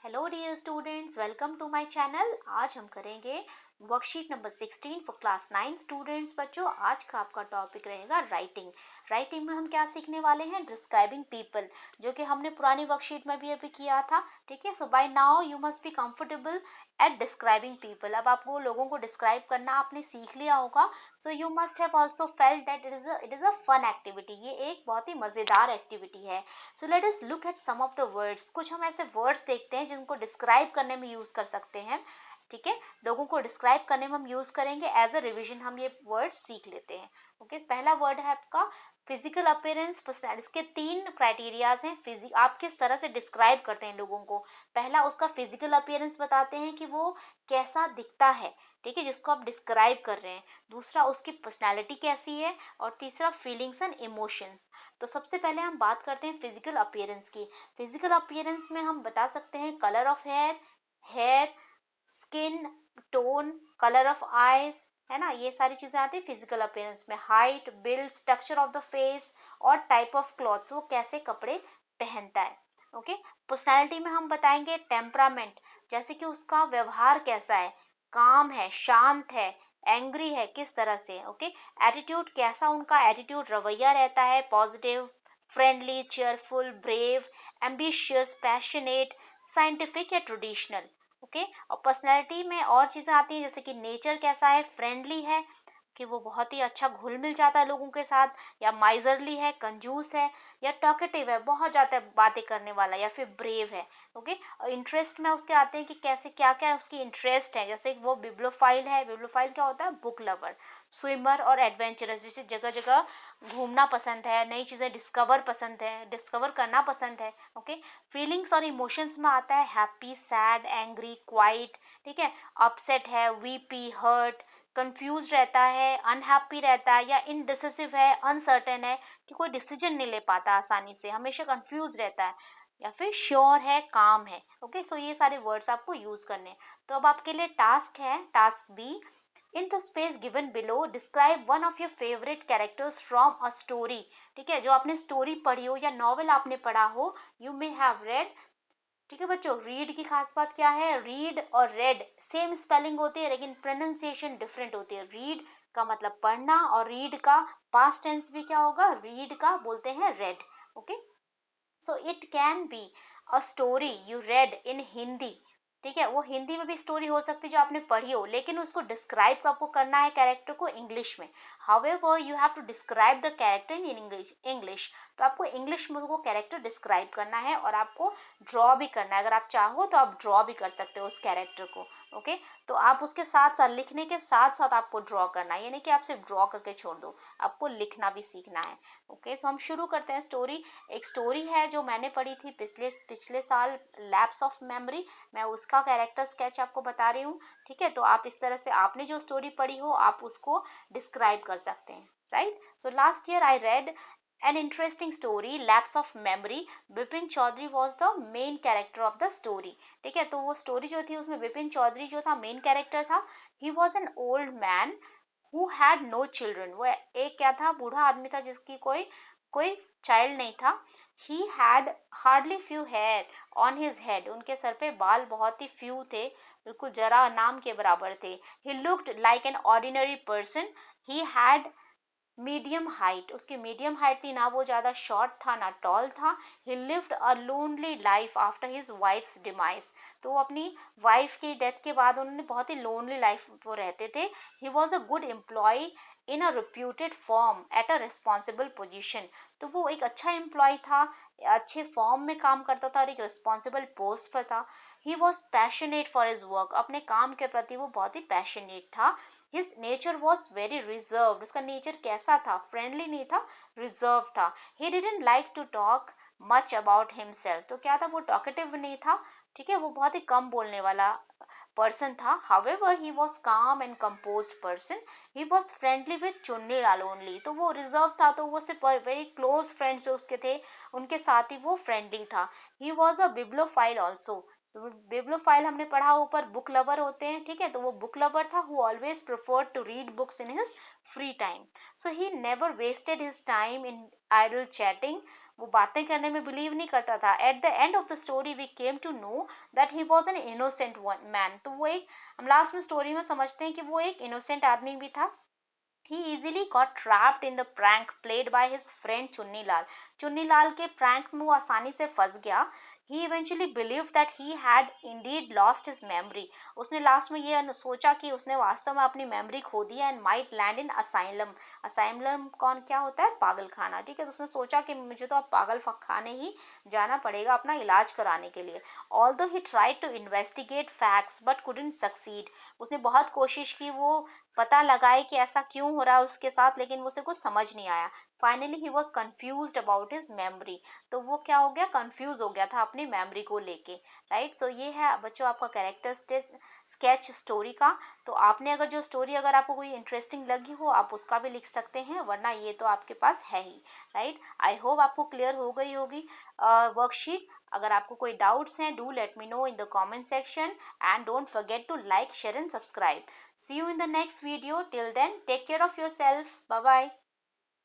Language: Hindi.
Hello dear students, welcome to my channel. आज हम करेंगे worksheet number 16 for class 9 students. बच्चों, आज का आपका टॉपिक रहेगा राइटिंग। राइटिंग में हम क्या सीखने वाले हैं? डिस्क्राइबिंग पीपल, जो कि हमने पुरानी वर्कशीट में भी अभी किया था। ठीक है, so by now you must be comfortable at describing people. अब आपको लोगों को डिस्क्राइब करना आपने सीख लिया होगा। So you must have also felt that it is a fun activity. ये एक बहुत ही मजेदार एक्टिविटी है। So let us look at some of the words. कुछ हम ऐसे वर्ड्स देखते हैं जिनको डिस्क्राइब करने में यूज कर सकते हैं। ठीक है, लोगों को डिस्क्राइब करने में हम यूज करेंगे। एज अ रिविजन हम ये वर्ड सीख लेते हैं। ओके, पहला वर्ड है आपका फिजिकल अपीयरेंस पर्सनैलिटी। इसके तीन क्राइटेरियाज हैं। फिजिक, आप किस तरह से डिस्क्राइब करते हैं लोगों को। पहला, उसका फिजिकल अपीयरेंस बताते हैं कि वो कैसा दिखता है। ठीक है, जिसको आप डिस्क्राइब कर रहे हैं। दूसरा, उसकी पर्सनैलिटी कैसी है। और तीसरा, फीलिंग्स एंड इमोशंस। तो सबसे पहले हम बात करते हैं फिजिकल अपीयरेंस की। फिजिकल अपीयरेंस में हम बता सकते हैं colour of hair, hair, skin tone, colour of eyes, है ना। ये सारी चीजें आती है फिजिकल अपीयरेंस में। Height, build, structure of the face और टाइप ऑफ क्लॉथ्स, वो कैसे कपड़े पहनता है। ओके, पर्सनैलिटी में हम बताएंगे टेम्परामेंट, जैसे कि उसका व्यवहार कैसा है, काम है, शांत है, एंग्री है, किस तरह से। ओके, एटीट्यूड, कैसा उनका एटीट्यूड, रवैया रहता है, positive, friendly, cheerful, brave, ambitious, passionate, scientific या ट्रेडिशनल। ओके, और पर्सनैलिटी में और चीजें आती हैं, जैसे कि नेचर कैसा है, फ्रेंडली है कि वो बहुत ही अच्छा घुल मिल जाता है लोगों के साथ, या माइजरली है, कंजूस है, या टॉकेटिव है, बहुत ज्यादा बातें करने वाला, या फिर ब्रेव है। ओके, और इंटरेस्ट में उसके आते हैं कि कैसे क्या क्या उसकी इंटरेस्ट है, जैसे वो बिब्लोफाइल है। बिब्लोफाइल क्या होता है? Book lover. स्विमर और एडवेंचरस, जैसे जगह जगह घूमना पसंद है, नई चीजें डिस्कवर पसंद है, डिस्कवर करना पसंद है। ओके, फीलिंग्स और इमोशंस में आता है हैप्पी, सैड, एंग्री, क्वाइट। ठीक है, अपसेट है, वीपी, हर्ट, कंफ्यूज रहता है, अनहैप्पी रहता है, या इनडिसिसिव है, अनसर्टेन है कि कोई डिसीजन नहीं ले पाता आसानी से, हमेशा कंफ्यूज रहता है, या फिर श्योर है, काम है। ओके, सो ये सारे वर्ड्स आपको यूज करने हैं। तो अब आपके लिए टास्क है, task B. In the space given below describe one of your favourite characters from a story. ठीक है, जो आपने स्टोरी पढ़ी हो या नॉवेल आपने पढ़ा हो, यू मे हैव रेड। ठीक है बच्चों, रीड की खास बात क्या है? रीड और रेड सेम स्पेलिंग होती है, लेकिन प्रोनाउंसिएशन डिफरेंट होती है। रीड का मतलब पढ़ना, और रीड का पास्ट टेंस भी क्या होगा? रीड का बोलते हैं read. Okay, so it can be a story you read in Hindi. ठीक है, वो हिंदी में भी स्टोरी हो सकती है जो आपने पढ़ी हो, लेकिन उसको डिस्क्राइब आपको करना है कैरेक्टर को इंग्लिश में। However you have to describe the character in English. तो आपको इंग्लिश में वो कैरेक्टर डिस्क्राइब करना है, और आपको ड्रॉ भी करना है। अगर आप चाहो तो आप ड्रॉ भी कर सकते हो उस कैरेक्टर को। ओके, तो आप उसके साथ साथ, लिखने के साथ साथ आपको ड्रॉ करना है, ये नहीं कि आप सिर्फ ड्रॉ करके छोड़ दो, आपको लिखना भी सीखना है। ओके, सो हम शुरू करते हैं स्टोरी। एक स्टोरी है जो मैंने पढ़ी थी पिछले पिछले साल, लैप्स ऑफ मेमोरी। मैं उसका कैरेक्टर स्केच आपको बता रही हूँ। ठीक है, तो आप इस तरह से आपने जो स्टोरी पढ़ी हो आप उसको डिस्क्राइब कर सकते हैं। Right, so last year I read an interesting story, lapse of memory. Bipin Chowdhury was the main character of the story. ठीक है, तो वो स्टोरी जो थी उसमें बिपिन चौधरी जो था मेन कैरेक्टर था। he was an old man who had no children. वो एक क्या था? बूढ़ा आदमी था जिसकी कोई कोई चाइल्ड नहीं था। He had hardly few hair on his head. उनके सर पे बाल बहुत ही फ्यू थे, बिल्कुल जरा नाम के बराबर थे। He looked like an ordinary person. He had medium height, उसकी मीडियम हाइट थी, ना वो ज़्यादा शॉर्ट था ना टॉल था। ही lived a lonely life after his wives demise. तो वो अपनी वाइफ की डेथ के बाद उन्होंने बहुत ही लोनली लाइफ वो रहते थे। He was a good employ in a reputed form at a responsible position. तो वो एक अच्छा एम्प्लॉय था, अच्छे फॉर्म में काम करता था और एक रिस्पॉन्सिबल पोस्ट पर था। He was passionate for his work, अपने काम के प्रति वो बहुत ही पैशनेट था। His nature was very reserve, उसका नेचर कैसा था? फ्रेंडली नहीं था, रिजर्व था। He didn't like to talk much about himself, तो क्या था? वो टॉकेटिव नहीं था। ठीक है, वो बहुत ही कम बोलने वाला पर्सन था। हाउएवर ही वॉज काम and composed person. He was friendly with Chunni Lal only, तो वो रिजर्व था, तो वो सिर्फ वेरी क्लोज फ्रेंड्स जो उसके थे उनके साथ ही वो फ्रेंडली था। He was a बिब्लोफाइल also. बिब्लोफाइल हमने पढ़ा ऊपर, बुक लवर होते हैं। ठीक है, तो वो बुक लवर था, who always preferred to read books in his free time. So he never wasted his time in idle chatting. वो बातें करने में बिलीव नहीं करता था। At the end of the story we came to know that he was an innocent man. तो वो एक, हम लास्ट में स्टोरी में समझते हैं कि वो एक इनोसेंट आदमी भी था। He easily got trapped in the prank played by his friend Chunni Lal. Chunni Lal के प्रैंक में वो आसानी से फंस गया। He eventually believed that he had indeed lost his memory। उसने लास्ट में ये सोचा कि उसने वास्तव में अपनी मेमोरी खो दी है, and might land in asylum। asylum कौन क्या होता है? पागल खाना, ठीक है। तो उसने सोचा कि मुझे तो अब पागल खाने ही जाना पड़ेगा अपना इलाज कराने के लिए। Although he tried to investigate facts but couldn't succeed। उसने बहुत कोशिश की वो पता लगाए कि ऐसा क्यों हो रहा है उसके साथ, लेकिन उसे कुछ समझ नहीं आया। Finally he was confuse about his memory. तो वो क्या हो गया? कंफ्यूज हो गया था अपनी मेमोरी को लेके। राइट, सो ये है बच्चों आपका कैरेक्टर स्केच स्टोरी का। तो आपने अगर जो स्टोरी अगर आपको कोई इंटरेस्टिंग लगी हो आप उसका भी लिख सकते हैं, वरना ये तो आपके पास है ही। राइट, आई होप आपको क्लियर हो गई होगी वर्कशीट। अगर आपको कोई डाउट्स हैं, do let me know in the comment section, and don't forget to like, share and subscribe. See you in the next video. Till then, take care of yourself. Bye bye.